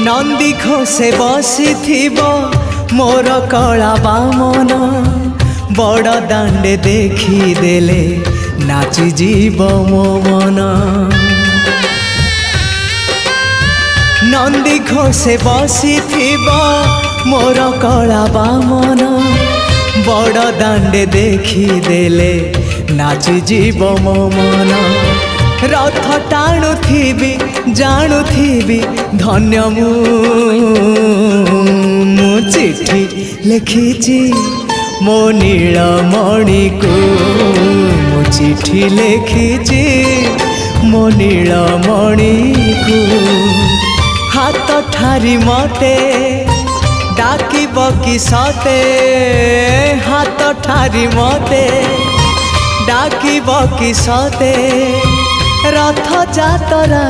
नंदी घोषे बसी मोर कला बामन बड़ दांडे देखी देले नाची जीव मो मन। नंदी घोषे बसी मोर कला बामन बड़ दांडे देखी देले नाची जीव मो मन। रथ टाणुथिबी जाणुथिबी धन्य मु चिट्ठी लिखिची मो नीलमणि को मु चिट्ठी लिखिची मो नीलमणि को। हाथ ठारी मते डाकिब कि सते हाथ ठारी मते डाकिब कि सते रथ जातरा।